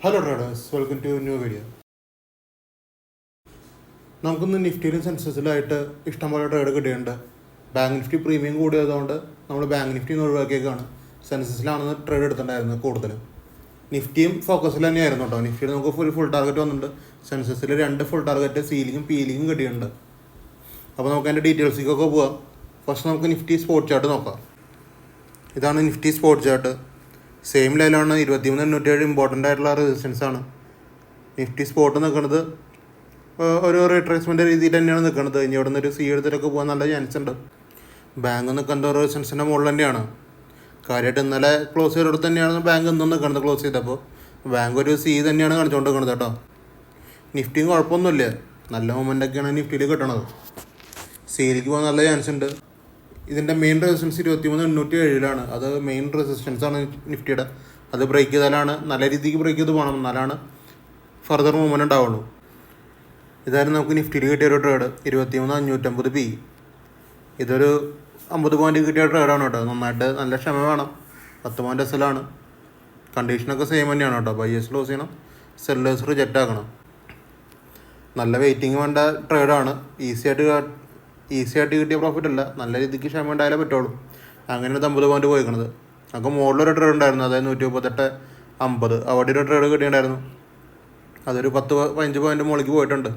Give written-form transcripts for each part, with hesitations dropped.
Hello traders, welcome to new video. നമുക്കിന്ന് നിഫ്റ്റിയിലും സെൻസസിലായിട്ട് ഇഷ്ടംപോലെ ട്രേഡ് കിട്ടിയിട്ടുണ്ട്. ബാങ്ക് നിഫ്റ്റി പ്രീമിയം കൂടിയതുകൊണ്ട് നമ്മൾ ബാങ്ക് നിഫ്റ്റി ഒഴിവാക്കിയേക്കാണ്. സെൻസസിലാണെന്ന് ട്രേഡ് എടുത്തിട്ടുണ്ടായിരുന്നത് കൂടുതലും. നിഫ്റ്റിയും ഫോക്കസിൽ തന്നെയായിരുന്നു കേട്ടോ. നിഫ്റ്റിയിൽ നമുക്ക് ഫുൾ ടാർഗറ്റ് വന്നിട്ടുണ്ട്. സെൻസസിൽ 2 ഫുൾ ടാർഗറ്റ് സീലിങ്ങും പീലിങ്ങും കിട്ടിയിട്ടുണ്ട്. അപ്പോൾ നമുക്ക് അതിൻ്റെ ഡീറ്റെയിൽസിലേക്കൊക്കെ പോകാം. ഫസ്റ്റ് നമുക്ക് നിഫ്റ്റി സ്പോട്ട് ചാർട്ട് നോക്കാം. ഇതാണ് നിഫ്റ്റി സ്പോട്ട് ചാർട്ട്. സെയിം ലെവലാണ്. 23,807 ഇമ്പോർട്ടൻ്റ് ആയിട്ടുള്ള റെസിസ്റ്റൻസ് ആണ്. നിഫ്റ്റി സ്പോട്ട് നിൽക്കുന്നത് ഒരു റിട്രേസ്മെൻ്റ് രീതിയിൽ തന്നെയാണ് നിൽക്കുന്നത്. ഇനി ഇവിടെ നിന്നൊരു സി എടുത്തിട്ടൊക്കെ പോകാൻ നല്ല ചാൻസ് ഉണ്ട്. ബാങ്ക് നിൽക്കുന്നത് റെസിസ്റ്റൻസിൻ്റെ മുകളിൽ തന്നെയാണ്. കാര്യമായിട്ട് ഇന്നലെ ക്ലോസ് ചെയ്തിടത്ത് തന്നെയാണ് ബാങ്ക് ഇന്നും നിൽക്കുന്നത്. ക്ലോസ് ചെയ്തപ്പോൾ ബാങ്ക് ഒരു സി തന്നെയാണ് കാണിച്ചുകൊണ്ട് നിൽക്കുന്നത് കേട്ടോ. നിഫ്റ്റിയും കുഴപ്പമൊന്നുമില്ല, നല്ല മൊമെൻ്റൊക്കെയാണ് നിഫ്റ്റിയിൽ കിട്ടണത്. സിയിലേക്ക് പോകാൻ നല്ല ചാൻസ് ഉണ്ട്. ഇതിൻ്റെ മെയിൻ റെസിസ്റ്റൻസ് 23,807 അത് മെയിൻ റെസിസ്റ്റൻസ് ആണ് നിഫ്റ്റിയുടെ. അത് ബ്രേക്ക് ചെയ്താലാണ്, നല്ല രീതിക്ക് ബ്രേക്ക് ചെയ്ത് പോകണം, എന്നാലാണ് ഫർദർ മൂവ്മെൻറ്റ് ഉണ്ടാവുള്ളൂ. ഇതായിരുന്നു നമുക്ക് നിഫ്റ്റിയിൽ കിട്ടിയ ഒരു ട്രേഡ്. 23,550 PE. ഇതൊരു 50 പോയിൻ്റ് കിട്ടിയ ട്രേഡാണ് കേട്ടോ. നന്നായിട്ട് നല്ല ക്ഷമ വേണം. 10 പോയിൻ്റ് എസ്സലാണ്. കണ്ടീഷനൊക്കെ സെയിം തന്നെയാണ് കേട്ടോ. ബയേഴ്സ് ക്ലോസ് ചെയ്യണം, സെല്ലേഴ്സ് റിജക്റ്റ് ആക്കണം. നല്ല വെയിറ്റിംഗ് വേണ്ട ട്രേഡാണ്. ഈസി ആയിട്ട് കിട്ടിയ പ്രോഫിറ്റ് അല്ല, നല്ല രീതിക്ക് ക്ഷമ ഉണ്ടായാലേ പറ്റുള്ളൂ. അങ്ങനെയാണ് 50 പോയിൻ്റ് പോയിക്കുന്നത്. നമുക്ക് മുകളിലൊരു ട്രേഡ് ഉണ്ടായിരുന്നു, അതായത് 138.50. അവിടെ ഒരു ട്രേഡ് കിട്ടിയിട്ടുണ്ടായിരുന്നു. അതൊരു 10-15 പോയിൻ്റ് മുകളിലേക്ക് പോയിട്ടുണ്ട്.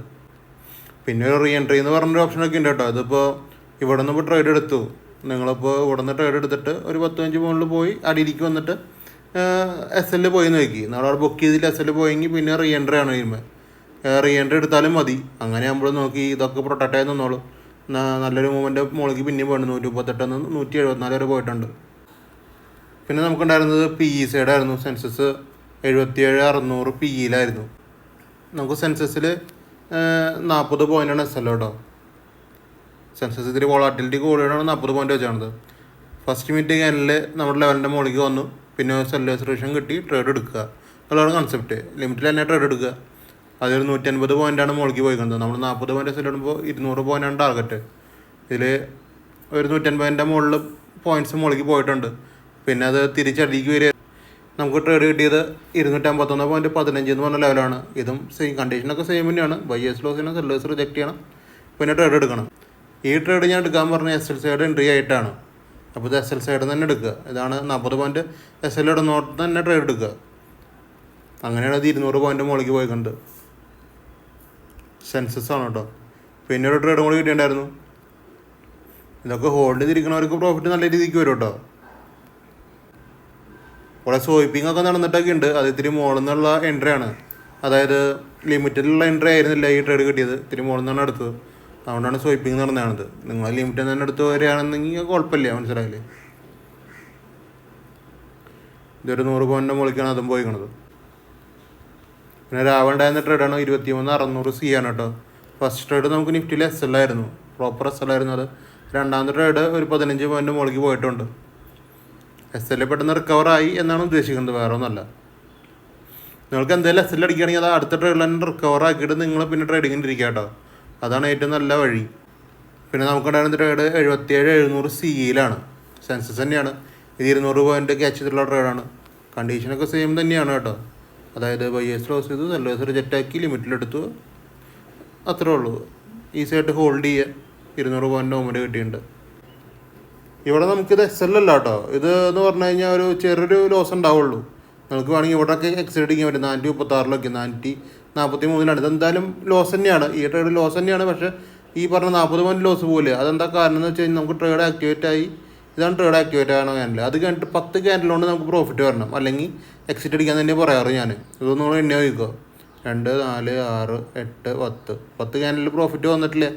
പിന്നെ ഒരു റീ എൻട്രി എന്ന് പറഞ്ഞൊരു ഓപ്ഷനൊക്കെ ഉണ്ട് കേട്ടോ. അതിപ്പോൾ ഇവിടെ നിന്ന് ഇപ്പോൾ ട്രേഡ് എടുത്തു. നിങ്ങളിപ്പോൾ ഇവിടെ നിന്ന് ട്രേഡ് എടുത്തിട്ട് ഒരു 10-15 മുകളിൽ പോയി അടിയിലേക്ക് വന്നിട്ട് SL പോയി നോക്കി. നമ്മളവിടെ ബുക്ക് ചെയ്തിട്ട് SL പോയെങ്കിൽ പിന്നെ റീ എൻട്രി ആണ് കഴിയുമ്പോൾ. റീ എൻട്രി എടുത്താലും മതി. അങ്ങനെ നമ്മൾ നോക്കി ഇതൊക്കെ പ്രൊട്ടക്റ്റ് ആയി നിന്നോളൂ. നല്ലൊരു മൂവ്മെൻ്റ് മുകളിലേക്ക് പിന്നെയും പോയിട്ടുണ്ട്. 138 174 വരെ പോയിട്ടുണ്ട്. പിന്നെ നമുക്കുണ്ടായിരുന്നത് PE സൈഡായിരുന്നു. സെൻസസ് 77,600 PEയിലായിരുന്നു. നമുക്ക് സെൻസസിൽ 40 പോയിൻ്റാണ് SL കേട്ടോ. സെൻസസ് ഇത്തിരി വോളാറ്റിലിറ്റി കൂടിയാണ് 40 പോയിൻ്റ് വെച്ചാണത്. ഫസ്റ്റ് മിനിറ്റ് ക്യാനിൽ നമ്മുടെ ലെവലിൻ്റെ മുകളിലേക്ക് വന്നു. പിന്നെ സെല്ലേഴ്സ് റിജക്ഷൻ കിട്ടി, ട്രേഡ് എടുക്കുക എന്നുള്ളതാണ് കൺസെപ്റ്റ്. ലിമിറ്റിൽ തന്നെ ട്രേഡ് എടുക്കുക. അതൊരു 150 പോയിൻ്റാണ് മുകളിലേക്ക് പോയിക്കുന്നത്. നമ്മൾ 40 പോയിൻ്റ് SL ഇടുമ്പോൾ 200 പോയിൻ്റാണ് ടാർഗറ്റ്. ഇതിൽ ഒരു 150ൻ്റെ മുകളിൽ പോയിൻറ്റ്സ് മുകളിലേക്ക് പോയിട്ടുണ്ട്. പിന്നെ അത് തിരിച്ചടിക്ക് വരിക. നമുക്ക് ട്രേഡ് കിട്ടിയത് 251.15 എന്ന് പറഞ്ഞ ലെവലാണ്. ഇതും സെയിം കണ്ടീഷനൊക്കെ സെയിം തന്നെയാണ്. ബയേഴ്സ് ക്ലോസ് ചെയ്യണം, സെല്ലേഴ്സ് റിജക്റ്റ് ചെയ്യണം, പിന്നെ ട്രേഡ് എടുക്കണം. ഈ ട്രേഡ് ഞാൻ എടുക്കാൻ പറഞ്ഞ SL സൈഡ് എൻട്രി ആയിട്ടാണ്. അപ്പോൾ ഇത് SL സൈഡ് തന്നെ എടുക്കുക. ഇതാണ് 40 പോയിൻ്റ് SL ഇടുന്നോട്ട് തന്നെ ട്രേഡ് എടുക്കുക. അങ്ങനെയാണ് ഇത് 200 പോയിൻ്റ് മുകളിലേക്ക് പോയിട്ടുണ്ട്. സെൻസസ് ആണ് കേട്ടോ. പിന്നെ ഒരു ട്രേഡും കൂടി കിട്ടിയിട്ടുണ്ടായിരുന്നു. ഇതൊക്കെ ഹോൾഡ് ചെയ്തിരിക്കുന്നവർക്ക് പ്രോഫിറ്റ് നല്ല രീതിക്ക് വരും കേട്ടോ. കുറേ സ്വൈപ്പിംഗ് ഒക്കെ നടന്നിട്ടൊക്കെ ഉണ്ട്. അത് ഇത്തിരി മുകളിൽ നിന്നുള്ള എൻട്രി ആണ്. അതായത് ലിമിറ്റഡിലുള്ള എൻട്രി ആയിരുന്നില്ല ഈ ട്രേഡ് കിട്ടിയത്. ഇത്തിരി മുകളിൽ നിന്നാണ് എടുത്തത്. അതുകൊണ്ടാണ് സ്വൈപ്പിംഗ് നടന്നതാണത്. നിങ്ങൾ ലിമിറ്റിൽ തന്നെ എടുത്ത് വരികയാണെന്നെങ്കിൽ കുഴപ്പമില്ല, മനസ്സിലായില്ലേ. ഇതൊരു 100 പോയിൻ്റ് മുകളിലേക്കാണ് അതും പോയിക്കണത്. പിന്നെ രാവിലെ ട്രേഡാണ് 23,600 C ആണ് കേട്ടോ. ഫസ്റ്റ് ട്രേഡ് നമുക്ക് നിഫ്റ്റിയിൽ SL ആയിരുന്നു, പ്രോപ്പർ SL ആയിരുന്നു. അത് രണ്ടാമത്തെ ട്രേഡ് ഒരു 15 പോയിൻ്റ് മുകളിലേക്ക് പോയിട്ടുണ്ട്. SL പെട്ടെന്ന് റിക്കവറായി എന്നാണ് ഉദ്ദേശിക്കുന്നത്, വേറെ ഒന്നുമല്ല. നിങ്ങൾക്ക് എന്തെങ്കിലും SL അടിക്കുകയാണെങ്കിൽ അത് അടുത്ത ട്രേഡിൽ തന്നെ റിക്കവർ ആക്കിയിട്ട് നിങ്ങൾ പിന്നെ ട്രേഡിങ്ങിന് ഇരിക്കുക കേട്ടോ. അതാണ് ഏറ്റവും നല്ല വഴി. പിന്നെ നമുക്കുണ്ടായിരുന്ന ട്രേഡ് 77,700 CEയിലാണ്. സെൻസസ് തന്നെയാണ്. ഇത് 200 പോയിൻ്റ് ക്യാച്ച് ചെയ്തിട്ടുള്ള ട്രേഡാണ്. കണ്ടീഷനൊക്കെ സെയിം തന്നെയാണ് കേട്ടോ. അതായത് ബയേഴ്സ് ക്ലോസ് ചെയ്തു, സെല്ലേഴ്സ് റിജക്റ്റ് ആക്കി, ലിമിറ്റിലെടുത്തു, അത്രേ ഉള്ളൂ. ഈസി ആയിട്ട് ഹോൾഡ് ചെയ്യുക. 200 പോയിൻ്റ് മൂവ്മെൻറ്റ് കിട്ടിയിട്ടുണ്ട്. ഇവിടെ നമുക്കിത് SL അല്ല കേട്ടോ. ഇത് എന്ന് പറഞ്ഞു കഴിഞ്ഞാൽ ഒരു ചെറിയൊരു ലോസ് ഉണ്ടാവുള്ളൂ. നമുക്ക് വേണമെങ്കിൽ ഇവിടെയൊക്കെ എക്സൈഡ് ചെയ്യാൻ പറ്റും. 436 443 ഇതെന്തായാലും ലോസ് തന്നെയാണ്. ഈ ട്രേഡ് ലോസ് തന്നെയാണ്. പക്ഷേ ഈ പറഞ്ഞ 40 പോയിൻ്റ് ലോസ് പോലെ. അതെന്താ കാരണം എന്ന് വെച്ച് കഴിഞ്ഞാൽ നമുക്ക് ട്രേഡ് ആക്ടിവേറ്റ് ആയി. ഇതാണ് ട്രേഡ് ആക്ടിവേറ്റ് ആകണ ക്യാൻഡിൽ. അത് കഴിഞ്ഞിട്ട് 10 ക്യാൻഡിലുകൊണ്ട് നമുക്ക് പ്രോഫിറ്റ് വരണം, അല്ലെങ്കിൽ എക്സിറ്റ് അടിക്കാൻ തന്നെ പറയാറ് ഞാൻ. ഇതൊന്നും കൂടെ എണ്ണ വയ്ക്കുക. 2, 4, 6, 8, 10 ക്യാൻഡിൽ പ്രോഫിറ്റ് വന്നിട്ടില്ലേ.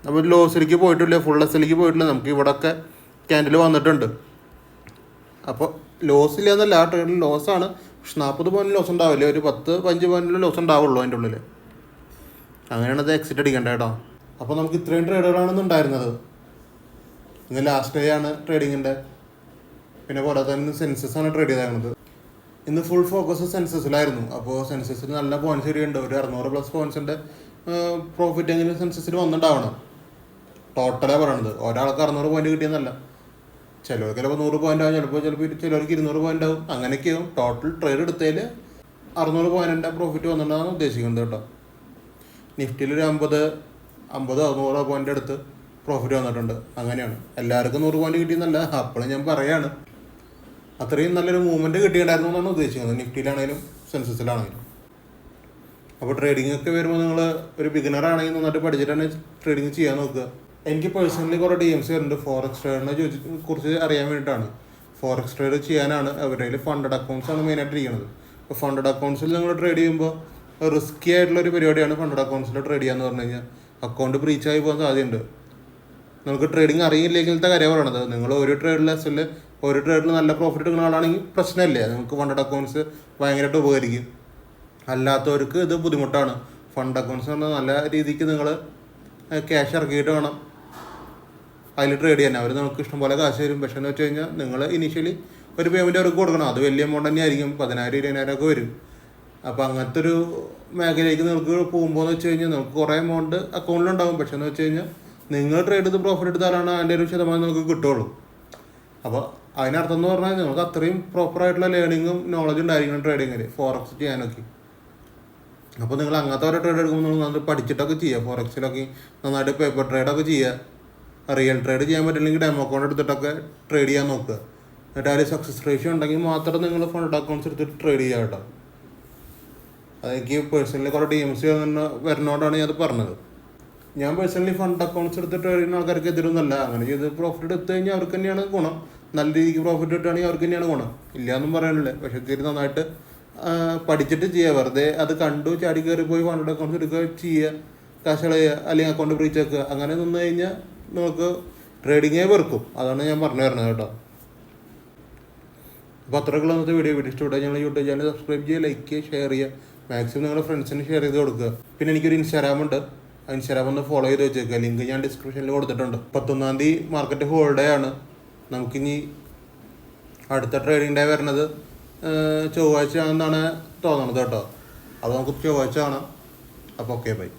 നമ്മൾ ലോസിലേക്ക് പോയിട്ടില്ല, ഫുൾ SLക്ക് പോയിട്ടില്ല. നമുക്ക് ഇവിടെയൊക്കെ ക്യാൻഡിൽ വന്നിട്ടുണ്ട്. അപ്പോൾ ലോസ് ഇല്ല എന്നല്ല, ആ ട്രേഡിൽ ലോസാണ്. പക്ഷെ 40 പോയിൻ്റ് ലോസ് ഉണ്ടാവില്ല, ഒരു 10-15 പോയിൻ്റിൽ ലോസ് ഉണ്ടാവുള്ളൂ അതിൻ്റെ ഉള്ളിൽ. അങ്ങനെയാണ് അത് എക്സിറ്റ് അടിക്കേണ്ടത് കേട്ടോ. അപ്പോൾ നമുക്ക് ഇത്രയും ട്രേഡുകളാണ് ഉണ്ടായിരുന്നത്. ഇന്ന് ലാസ്റ്റ് ഡേ ആണ് ട്രേഡിങ്ങിൻ്റെ. പിന്നെ പോലെ തന്നെ സെൻസസാണ് ട്രേഡ് ചെയ്തേക്കുന്നത്. ഇന്ന് ഫുൾ ഫോക്കസ് സെൻസസിലായിരുന്നു. അപ്പോൾ സെൻസസിൽ നല്ല പോയിൻറ്റ്സ് കിട്ടിയിട്ടുണ്ട്. ഒരു 600+ പോയിൻറ്റ്സിൻ്റെ പ്രോഫിറ്റ് എങ്കിലും സെൻസസിൽ വന്നിട്ടുണ്ടാവണം. ടോട്ടലാണ് പറയണത്. ഒരാൾക്ക് 600 പോയിൻ്റ് കിട്ടിയെന്നല്ല. ചിലവർക്ക് ചിലപ്പോൾ 100 പോയിൻ്റ് ആവും, ചിലർക്ക് 200 പോയിൻ്റ് ആവും. അങ്ങനെയൊക്കെയാവും. ടോട്ടൽ ട്രേഡ് എടുത്തതിൽ 600 പോയിൻറ്റിൻ്റെ പ്രോഫിറ്റ് വന്നിട്ടുണ്ടെന്നാണ് ഉദ്ദേശിക്കുന്നത് കേട്ടോ. നിഫ്റ്റിയിൽ ഒരു 50-100 പോയിൻ്റ് അടുത്ത് പ്രോഫിറ്റ് വന്നിട്ടുണ്ട്. അങ്ങനെയാണ്. എല്ലാവർക്കും 100 പോയിൻറ്റ് കിട്ടിയെന്നല്ല, അപ്പോഴും ഞാൻ പറയാണ് അത്രയും നല്ലൊരു മൂവ്മെൻറ്റ് കിട്ടിയിട്ടുണ്ടായിരുന്നു എന്നാണ് ഉദ്ദേശിക്കുന്നത്, നിഫ്റ്റിയിലാണെങ്കിലും സെൻസസിലാണെങ്കിലും. അപ്പോൾ ട്രേഡിംഗ് ഒക്കെ വരുമ്പോൾ നിങ്ങൾ ഒരു ബിഗിനർ ആണെങ്കിൽ നന്നായിട്ട് പഠിച്ചിട്ട് തന്നെ ട്രേഡിങ് ചെയ്യാൻ നോക്കുക. എനിക്ക് പേഴ്സണലി കുറേ DMs വരുന്നുണ്ട് ഫോറക്സ് ട്രേഡിനെ കുറിച്ച് അറിയാൻ വേണ്ടിയിട്ടാണ്. ഫോറക്സ് ട്രേഡ് ചെയ്യാനാണ് അവരുടെ ഫണ്ടഡ് അക്കൗണ്ട്സ് ആണ് മെയിനായിട്ട് ഇരിക്കുന്നത്. അപ്പോൾ ഫണ്ടഡ് അക്കൗണ്ട്സിൽ നിങ്ങൾ ട്രേഡ് ചെയ്യുമ്പോൾ റിസ്ക്കി ആയിട്ടുള്ളൊരു പരിപാടിയാണ് ഫണ്ടഡ് അക്കൗണ്ട്സിൽ ട്രേഡ് ചെയ്യാന്ന് പറഞ്ഞു കഴിഞ്ഞാൽ. അക്കൗണ്ട് ബ്രീച്ചായി പോകാൻ സാധ്യതയുണ്ട്. നമുക്ക് ട്രേഡിങ് അറിയില്ലെങ്കിലത്തെ കാര്യം പറയണത്. നിങ്ങൾ ഒരു ട്രേഡിൽ നല്ല പ്രോഫിറ്റ് എടുക്കുന്ന ആളാണെങ്കിൽ പ്രശ്നമില്ല, നിങ്ങൾക്ക് ഫണ്ടഡ് അക്കൗണ്ട്സ് ഭയങ്കരമായിട്ട് ഉപകരിക്കും. അല്ലാത്തവർക്ക് ഇത് ബുദ്ധിമുട്ടാണ്. ഫണ്ട് അക്കൗണ്ട്സ് പറഞ്ഞാൽ നല്ല രീതിക്ക് നിങ്ങൾ ക്യാഷ് ഇറക്കിയിട്ട് വേണം അതിൽ ട്രേഡ് ചെയ്യാൻ. അവർ നമുക്ക് ഇഷ്ടംപോലെ കാശ് തരും. പക്ഷേ എന്ന് വെച്ച് കഴിഞ്ഞാൽ നിങ്ങൾ ഇനീഷ്യലി ഒരു പേയ്മെൻറ്റ് അവർക്ക് കൊടുക്കണം. അത് വലിയ എമൗണ്ട് തന്നെ ആയിരിക്കും, 10,000-20,000 ഒക്കെ വരും. അപ്പോൾ അങ്ങനത്തെ ഒരു മേഖലയിലേക്ക് നിങ്ങൾക്ക് പോകുമ്പോൾ എന്ന് വെച്ച് കഴിഞ്ഞാൽ നിങ്ങൾക്ക് കുറേ എമൗണ്ട് അക്കൗണ്ടിലുണ്ടാകും. പക്ഷേ എന്ന് വെച്ച് കഴിഞ്ഞാൽ നിങ്ങൾ ട്രേഡ് ചെയ്ത് പ്രോഫിറ്റ് എടുത്താലാണ് അതിൻ്റെ ഒരു ശതമാനം നിങ്ങൾക്ക് കിട്ടുള്ളൂ. അപ്പോൾ അതിനർത്ഥം എന്ന് പറഞ്ഞാൽ നിങ്ങൾക്ക് അത്രയും പ്രോപ്പറായിട്ടുള്ള ലേണിങ്ങും നോളജും ഉണ്ടായിരിക്കണം ട്രേഡിങ്ങിൽ, ഫോറക്സ് ചെയ്യാനൊക്കെ. അപ്പോൾ നിങ്ങൾ അങ്ങനത്തെ ഓരോ ട്രേഡ് എടുക്കുമ്പോൾ നിങ്ങൾ നന്നായിട്ട് പഠിച്ചിട്ടൊക്കെ ചെയ്യുക. ഫോറക്സിലൊക്കെ നന്നായിട്ട് പേപ്പർ ട്രേഡൊക്കെ ചെയ്യുക. റിയൽ ട്രേഡ് ചെയ്യാൻ പറ്റില്ലെങ്കിൽ ഡെമോ അക്കൗണ്ട് എടുത്തിട്ടൊക്കെ ട്രേഡ് ചെയ്യാൻ നോക്കുക. എന്നിട്ട് അതിൽ സക്സസ് റേഷ്യോ ഉണ്ടെങ്കിൽ മാത്രം നിങ്ങൾ ഫണ്ട് അക്കൗണ്ട്സ് എടുത്തിട്ട് ട്രേഡ് ചെയ്യുക കേട്ടോ. അതെനിക്ക് പേഴ്സണലി കുറേ DMs വരുന്നതുകൊണ്ടാണ് ഞാനത് പറഞ്ഞത്. ഞാൻ പേഴ്സണലി ഫണ്ട് അക്കൗണ്ട്സ് എടുത്ത് ട്രേഡ് ചെയ്യുന്ന ആൾക്കാർക്ക് എതിരൊന്നുമല്ല. അങ്ങനെ ചെയ്ത് പ്രോഫിറ്റ് എടുത്തു കഴിഞ്ഞാൽ അവർക്ക് തന്നെയാണ് ഗുണം. നല്ല രീതിക്ക് പ്രോഫിറ്റ് കിട്ടുകയാണെങ്കിൽ അവർക്ക് തന്നെയാണ് ഗുണം, ഇല്ലയെന്നും പറയാനില്ല. പക്ഷേ ഇത്തിരി നന്നായിട്ട് പഠിച്ചിട്ട് ചെയ്യുക. വെറുതെ അത് കണ്ടു ചാടി കയറി പോയി ഫണ്ട് അക്കൗണ്ട്സ് എടുക്കുക, ചെയ്യുക, കാശ് കളയുക, അല്ലെങ്കിൽ അക്കൗണ്ട് ബ്രീച്ച് വെക്കുക. അങ്ങനെ നിന്ന് കഴിഞ്ഞാൽ നമുക്ക് ട്രേഡിങ്ങേ വെറുക്കും. അതാണ് ഞാൻ പറഞ്ഞു തരുന്നത് കേട്ടോ. അപ്പോൾ അത്രയ്ക്കുള്ള ഇന്നത്തെ വീഡിയോ ഇഷ്ടപ്പെട്ടാൽ ഞങ്ങൾ യൂട്യൂബ് ചാനൽ സബ്സ്ക്രൈബ് ചെയ്യുക, ലൈക്ക് ചെയ്യുക, ഷെയർ ചെയ്യുക. മാക്സിമം നിങ്ങളുടെ ഫ്രണ്ട്സിന് ഷെയർ ചെയ്ത് കൊടുക്കുക. പിന്നെ എനിക്കൊരു Instagram ഉണ്ട്, ആ Instagram ഒന്ന് ഫോളോ ചെയ്ത് വെച്ചേക്കുക. ലിങ്ക് ഞാൻ ഡിസ്ക്രിപ്ഷനിൽ കൊടുത്തിട്ടുണ്ട്. 11-ാം തീയതി മാർക്കറ്റ് ഹോളിഡേ ആണ്. നമുക്കിനി അടുത്ത ട്രേഡിംഗ് ഡേ വരുന്നത് ചൊവ്വാഴ്ച ആണെന്നാണ് തോന്നുന്നത് കേട്ടോ. അത് നമുക്ക് ചൊവ്വാഴ്ച കാണാം. അപ്പോൾ ഓക്കെ, ബൈ.